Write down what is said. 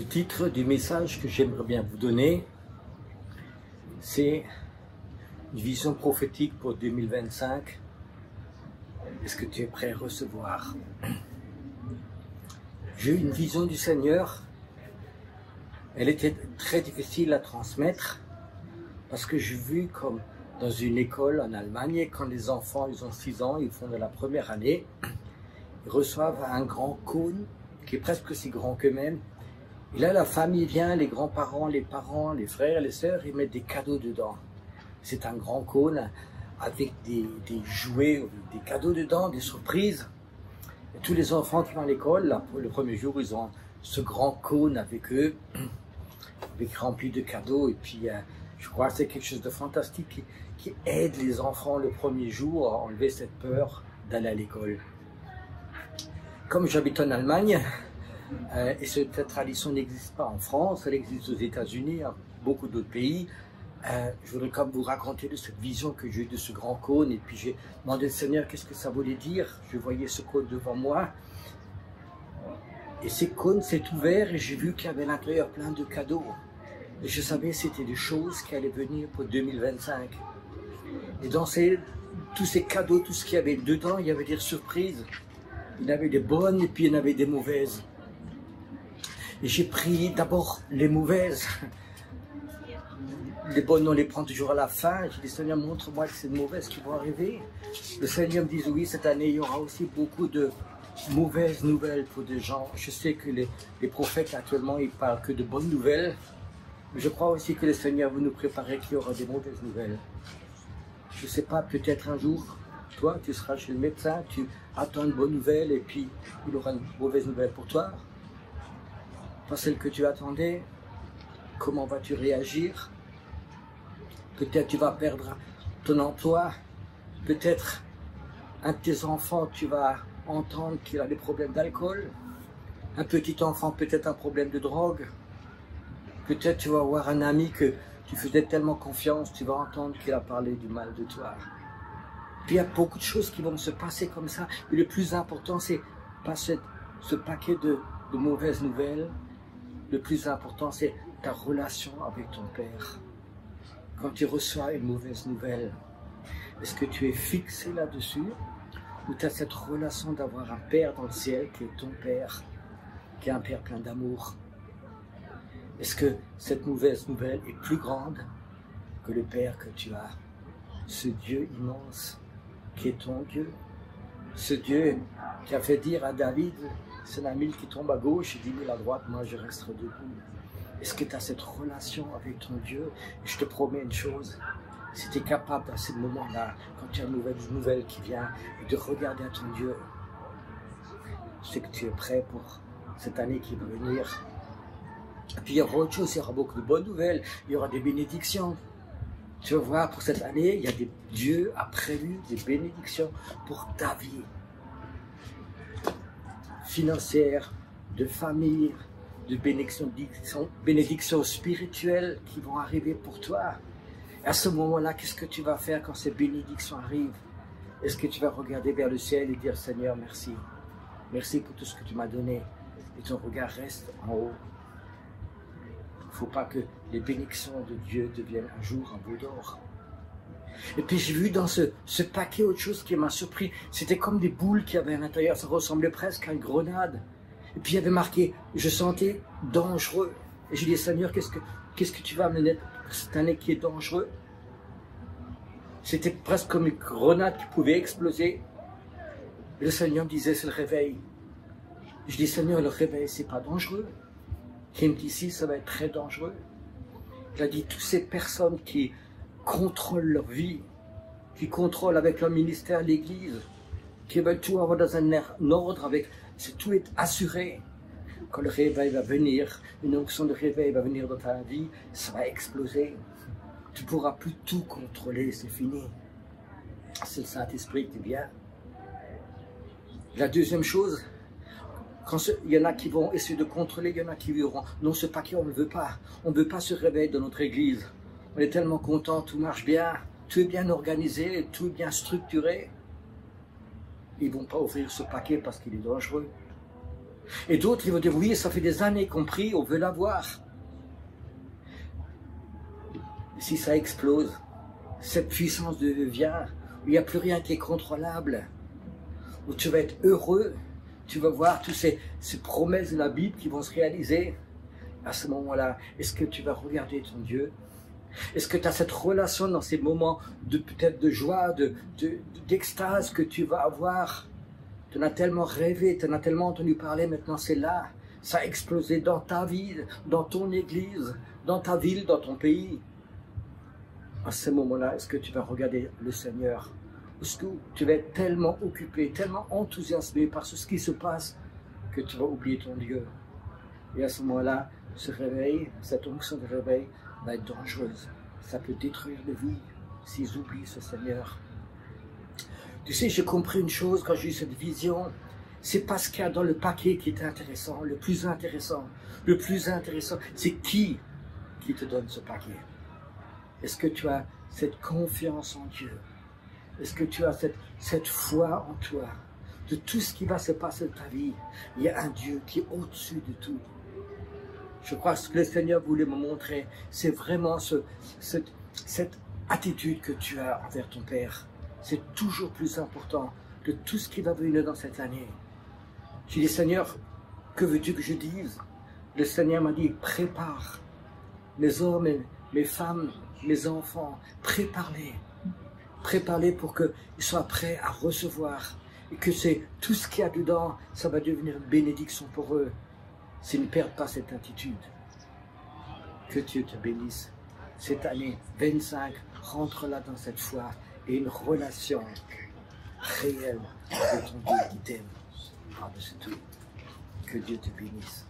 titre du message que j'aimerais bien vous donner, c'est une vision prophétique pour 2025. Est-ce que tu es prêt à recevoir? J'ai eu une vision du Seigneur. Elle était très difficile à transmettre parce que j'ai vu comme dans une école en Allemagne, quand les enfants ils ont 6 ans, ils font de la première année, ils reçoivent un grand cône qui est presque aussi grand qu'eux-mêmes. Et là, la famille vient, les grands-parents, les parents, les frères, les sœurs, ils mettent des cadeaux dedans. C'est un grand cône avec des jouets, des cadeaux dedans, des surprises. Et tous les enfants qui vont à l'école, le premier jour, ils ont ce grand cône avec eux, rempli de cadeaux. Et puis, je crois que c'est quelque chose de fantastique qui aide les enfants le premier jour à enlever cette peur d'aller à l'école. Comme j'habite en Allemagne, et cette tradition n'existe pas en France, elle existe aux États-Unis, à beaucoup d'autres pays. Je voudrais comme vous raconter de cette vision que j'ai eue de ce grand cône. Et puis j'ai demandé au Seigneur qu'est-ce que ça voulait dire. Je voyais ce cône devant moi. Et ce cône s'est ouvert et j'ai vu qu'il y avait à l'intérieur plein de cadeaux. Et je savais que c'était des choses qui allaient venir pour 2025. Et dans tous ces cadeaux, tout ce qu'il y avait dedans, il y avait des surprises. Il y en avait des bonnes et puis il y en avait des mauvaises. Et j'ai pris d'abord les mauvaises. Les bonnes, on les prend toujours à la fin. J'ai dit, Seigneur, montre-moi que c'est de mauvaises qui vont arriver. Le Seigneur me dit, oui, cette année, il y aura aussi beaucoup de mauvaises nouvelles pour des gens. Je sais que les prophètes, actuellement, ils parlent que de bonnes nouvelles. Mais je crois aussi que le Seigneur veut nous préparer qu'il y aura des mauvaises nouvelles. Je ne sais pas, peut-être un jour, toi, tu seras chez le médecin, tu attends une bonne nouvelle et puis il aura une mauvaise nouvelle pour toi. Pas celle que tu attendais. Comment vas-tu réagir? Peut-être tu vas perdre ton emploi. Peut-être un de tes enfants, tu vas entendre qu'il a des problèmes d'alcool. Un petit enfant, peut-être un problème de drogue. Peut-être tu vas avoir un ami que tu faisais tellement confiance, tu vas entendre qu'il a parlé du mal de toi. Puis il y a beaucoup de choses qui vont se passer comme ça. Mais le plus important, c'est pas ce paquet de mauvaises nouvelles. Le plus important, c'est ta relation avec ton Père. Quand tu reçois une mauvaise nouvelle, est-ce que tu es fixé là-dessus ou tu as cette relation d'avoir un Père dans le ciel qui est ton Père, qui est un Père plein d'amour? Est-ce que cette mauvaise nouvelle est plus grande que le Père que tu as? Ce Dieu immense qui est ton Dieu. Ce Dieu qui a fait dire à David, c'est un 1000 qui tombe à gauche et 10 000 à droite, moi je resterai debout. Est-ce que tu as cette relation avec ton Dieu? Et je te promets une chose, si tu es capable à ce moment-là, quand tu as une nouvelle qui vient, de regarder à ton Dieu, c'est que tu es prêt pour cette année qui va venir. Et puis il y aura autre chose, il y aura beaucoup de bonnes nouvelles, il y aura des bénédictions. Tu vas voir, pour cette année, il y a Dieu a prévu des bénédictions pour ta vie. Financière, de famille, de bénédictions spirituelles qui vont arriver pour toi. Et à ce moment-là, qu'est-ce que tu vas faire quand ces bénédictions arrivent? Est-ce que tu vas regarder vers le ciel et dire, Seigneur, merci. Merci pour tout ce que tu m'as donné. Et ton regard reste en haut. Il ne faut pas que les bénédictions de Dieu deviennent un jour un bout d'or. Et puis j'ai vu dans ce paquet autre chose qui m'a surpris. C'était comme des boules qu'il y avait à l'intérieur. Ça ressemblait presque à une grenade. Et puis il y avait marqué, je sentais dangereux. Et j'ai dit, Seigneur, qu'est-ce que tu vas amener cette année qui est dangereux? C'était presque comme une grenade qui pouvait exploser. Et le Seigneur me disait, c'est le réveil. Je dis, Seigneur, le réveil, c'est pas dangereux. Il me dit, si, ça va être très dangereux. Il a dit, toutes ces personnes qui contrôlent leur vie, qui contrôlent avec leur ministère l'Église, qui veulent tout avoir dans un ordre, avec tout est assuré. Quand le réveil va venir, une onction de réveil va venir dans ta vie, ça va exploser. Tu ne pourras plus tout contrôler, c'est fini. C'est le Saint-Esprit qui vient. La deuxième chose, il y en a qui vont essayer de contrôler, il y en a qui diront, non, ce paquet, on ne le veut pas. On ne veut pas se réveiller dans notre église. On est tellement content, tout marche bien, tout est bien organisé, tout est bien structuré. Ils ne vont pas ouvrir ce paquet parce qu'il est dangereux. Et d'autres, ils vont dire, oui, ça fait des années qu'on prie, on veut l'avoir. Si ça explose, cette puissance de Dieu vient, où il n'y a plus rien qui est contrôlable, où tu vas être heureux, tu vas voir toutes ces promesses de la Bible qui vont se réaliser. À ce moment-là, est-ce que tu vas regarder ton Dieu? Est-ce que tu as cette relation dans ces moments de peut-être de joie, d'extase que tu vas avoir? Tu en as tellement rêvé, tu en as tellement entendu parler, maintenant c'est là. Ça a explosé dans ta vie, dans ton église, dans ta ville, dans ton pays. À ce moment-là, est-ce que tu vas regarder le Seigneur? Est-ce que tu vas être tellement occupé, tellement enthousiasmé par ce qui se passe que tu vas oublier ton Dieu? Et à ce moment-là, ce réveil, cette onction de réveil va être dangereuse. Ça peut détruire les vies s'ils oublient ce Seigneur. Tu sais, j'ai compris une chose quand j'ai eu cette vision. C'est pas ce qu'il y a dans le paquet qui est intéressant. Le plus intéressant, c'est qui te donne ce paquet. Est-ce que tu as cette confiance en Dieu? Est-ce que tu as cette foi en toi? De tout ce qui va se passer dans ta vie, il y a un Dieu qui est au-dessus de tout. Je crois que ce que le Seigneur voulait me montrer, c'est vraiment cette attitude que tu as envers ton Père. C'est toujours plus important que tout ce qui va venir dans cette année. J'ai dit, Seigneur, que veux-tu que je dise? Le Seigneur m'a dit, prépare mes hommes, mes femmes, mes enfants, prépare-les. Prépare-les pour qu'ils soient prêts à recevoir. Et que c'est tout ce qu'il y a dedans, ça va devenir une bénédiction pour eux. S'ils ne perdent pas cette attitude. Que Dieu te bénisse. Cette année 25, rentre là dans cette foi et une relation réelle avec ton Dieu qui t'aime. Par-dessus tout, que Dieu te bénisse.